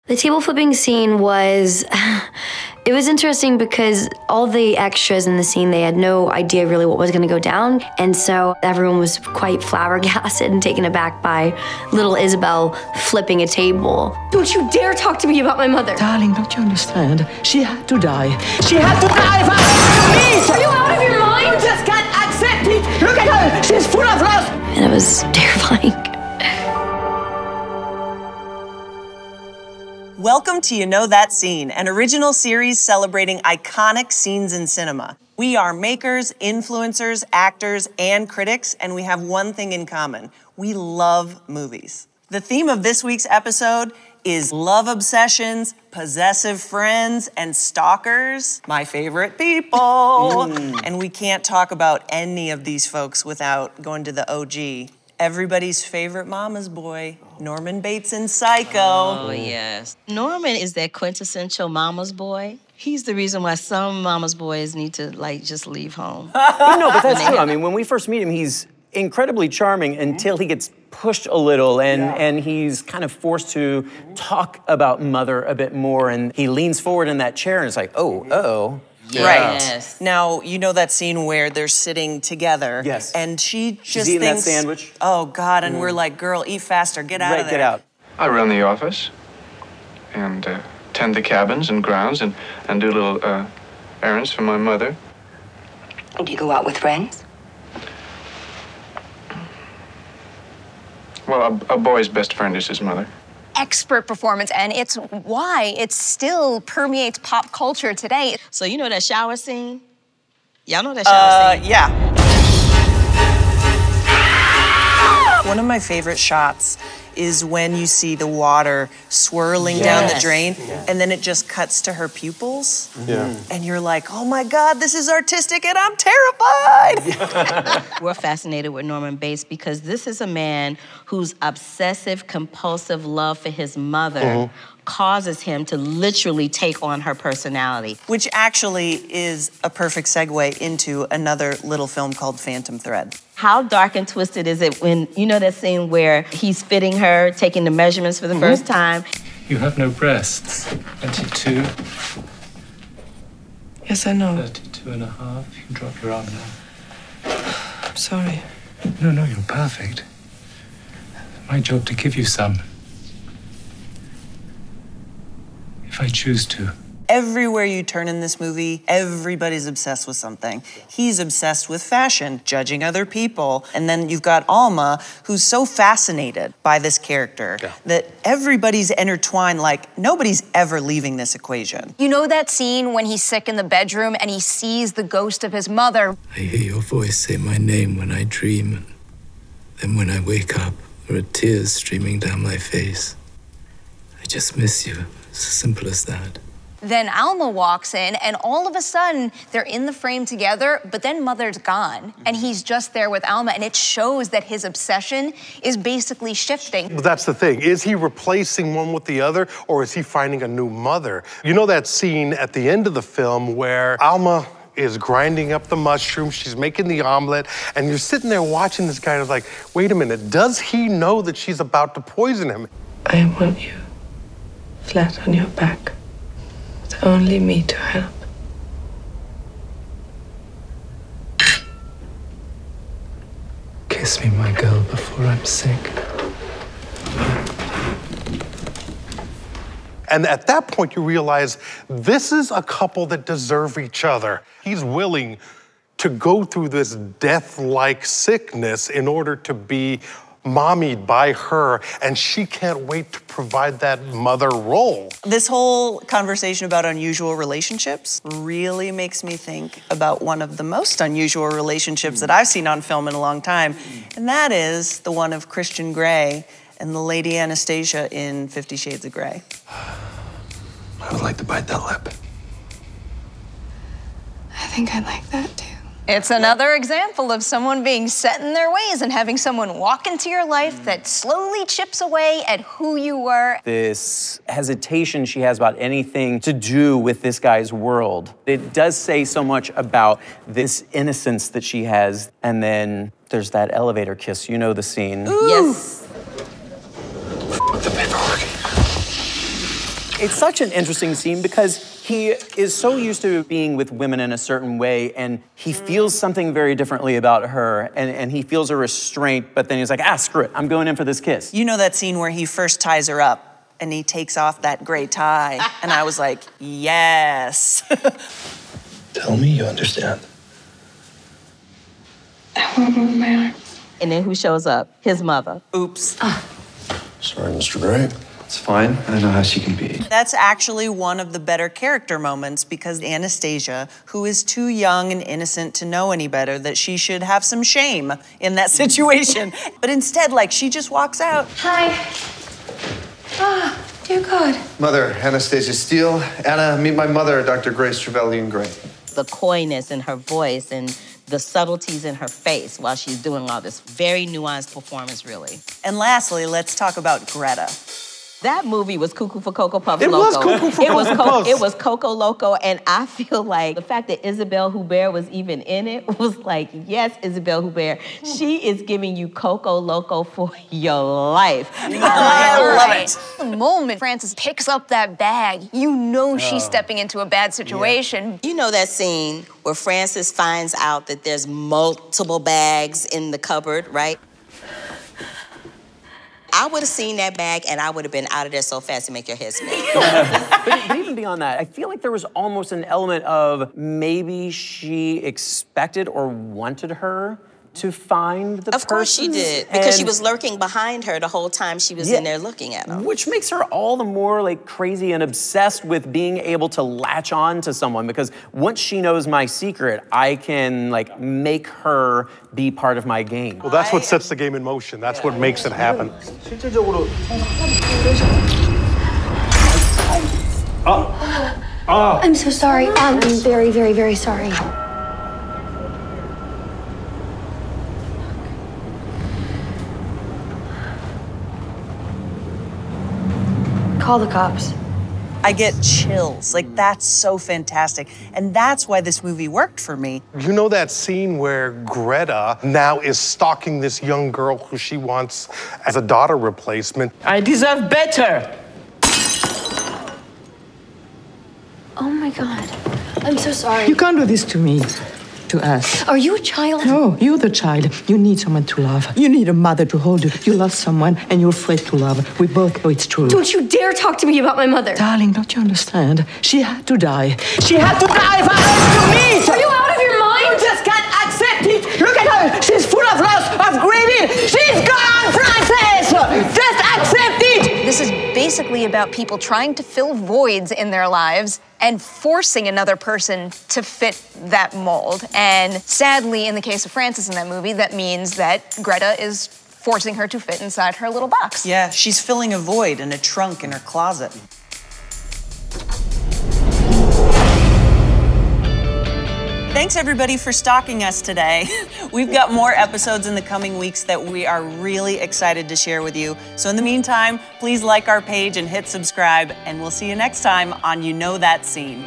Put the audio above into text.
The table flipping scene was, it was interesting because all the extras in the scene, they had no idea really what was gonna go down. And so everyone was quite flabbergasted and taken aback by little Isabel flipping a table. Don't you dare talk to me about my mother. Darling, don't you understand? She had to die. She had to die for me! Are you out of your mind? You just can't accept it! Look at her! She's full of love! And it was terrifying. Welcome to You Know That Scene, an original series celebrating iconic scenes in cinema. We are makers, influencers, actors, and critics, and we have one thing in common. We love movies. The theme of this week's episode is love obsessions, possessive friends, and stalkers, my favorite people. And we can't talk about any of these folks without going to the OG. Everybody's favorite mama's boy, Norman Bates in Psycho. Oh, yes. Norman is that quintessential mama's boy. He's the reason why some mama's boys need to, just leave home. No, but that's true. I mean, when we first meet him, he's incredibly charming until he gets pushed a little and he's kind of forced to talk about Mother a bit more, and he leans forward in that chair and it's like, oh. Yes. Right. Now, you know that scene where they're sitting together. Yes. And she just eating thinks, that sandwich. Oh, God, and we're like, girl, eat faster, get out of there. Get out. I run the office and tend the cabins and grounds and do little errands for my mother. Do you go out with friends? Well, a boy's best friend is his mother. Expert performance, and it's why it still permeates pop culture today. So you know that shower scene? Y'all know that shower scene? Yeah. One of my favorite shots is when you see the water swirling down the drain, and then it just cuts to her pupils. And you're like, oh my God, this is artistic and I'm terrified. We're fascinated with Norman Bates because this is a man whose obsessive, compulsive love for his mother causes him to literally take on her personality. Which actually is a perfect segue into another little film called Phantom Thread. How dark and twisted is it when, you know that scene where he's fitting her, taking the measurements for the first time? You have no breasts. 22. Yes, I know. 32 and a half. You can drop your arm now. I'm sorry. No, you're perfect. My job to give you some. If I choose to. Everywhere you turn in this movie, everybody's obsessed with something. He's obsessed with fashion, judging other people. And then you've got Alma, who's so fascinated by this character that everybody's intertwined, like nobody's ever leaving this equation. You know that scene when he's sick in the bedroom and he sees the ghost of his mother? I hear your voice say my name when I dream. Then when I wake up, there are tears streaming down my face. I just miss you. It's as simple as that. Then Alma walks in, and all of a sudden, they're in the frame together, but then Mother's gone, and he's just there with Alma, and it shows that his obsession is basically shifting. Well, that's the thing. Is he replacing one with the other, or is he finding a new mother? You know that scene at the end of the film where Alma is grinding up the mushrooms, she's making the omelet, and you're sitting there watching this guy, and it's like, wait a minute, does he know that she's about to poison him? I want you flat on your back. With only me to help. Kiss me, my girl, before I'm sick. And at that point, you realize this is a couple that deserve each other. He's willing to go through this death-like sickness in order to be mommied by her, and she can't wait to provide that mother role. This whole conversation about unusual relationships really makes me think about one of the most unusual relationships that I've seen on film in a long time, and that is the one of Christian Grey and the lady Anastasia in 50 Shades of Grey. I would like to bite that lip. I think I like that too. It's another example of someone being set in their ways and having someone walk into your life that slowly chips away at who you were. This hesitation she has about anything to do with this guy's world. It does say so much about this innocence that she has. And then there's that elevator kiss. You know the scene. Yes. With the paperwork. It's such an interesting scene because he is so used to being with women in a certain way, and he feels something very differently about her, and he feels a restraint, but then he's like, screw it, I'm going in for this kiss. You know that scene where he first ties her up and he takes off that gray tie, and I was like, yes. Tell me you understand. I won't move my arms. And then who shows up? His mother. Oops. Sorry, Mr. Gray. It's fine. I know how she can be. That's actually one of the better character moments because Anastasia, who is too young and innocent to know any better, that she should have some shame in that situation. But instead, like, she just walks out. Hi. Dear God. Mother, Anastasia Steele. Anna, meet my mother, Dr. Grace Trevelyan Gray. The coyness in her voice and the subtleties in her face while she's doing all this. Very nuanced performance, really. And lastly, let's talk about Greta. That movie was cuckoo for Cocoa Puffs It Loco. was cuckoo for Cocoa Puffs. It was Coco Loco, and I feel like the fact that Isabelle Huppert was even in it was like, yes, Isabelle Huppert, she is giving you Coco Loco for your life. I love it. The moment Frances picks up that bag, you know she's stepping into a bad situation. You know that scene where Frances finds out that there's multiple bags in the cupboard, right? I would have seen that bag and I would have been out of there so fast to make your head spin. But even beyond that, I feel like there was almost an element of maybe she expected or wanted her to find the person. Of course she did, because she was lurking behind her the whole time she was in there looking at him. Which makes her all the more like crazy and obsessed with being able to latch on to someone, because once she knows my secret, I can like make her be part of my game. Well, that's what sets the game in motion. That's what makes it happen. I'm so sorry. I'm very, very, very sorry. Call the cops. I get chills. Like, that's so fantastic. And that's why this movie worked for me. You know that scene where Greta now is stalking this young girl who she wants as a daughter replacement? I deserve better. Oh my God. I'm so sorry. You can't do this to me. To us. Are you a child? No, you're the child. You need someone to love. You need a mother to hold you. You love someone and you're afraid to love. We both know it's true. Don't you dare talk to me about my mother. Darling, don't you understand? She had to die. She had to die for us to meet! Are you out of your mind? You just can't accept it! Look at her! She's full of loss, of grieving! She's gone, Frances! Just accept it! This is basically about people trying to fill voids in their lives and forcing another person to fit that mold. And sadly, in the case of Frances in that movie, that means that Greta is forcing her to fit inside her little box. Yeah, she's filling a void in a trunk in her closet. Thanks everybody for stalking us today. We've got more episodes in the coming weeks that we are really excited to share with you. So in the meantime, please like our page and hit subscribe, and we'll see you next time on You Know That Scene.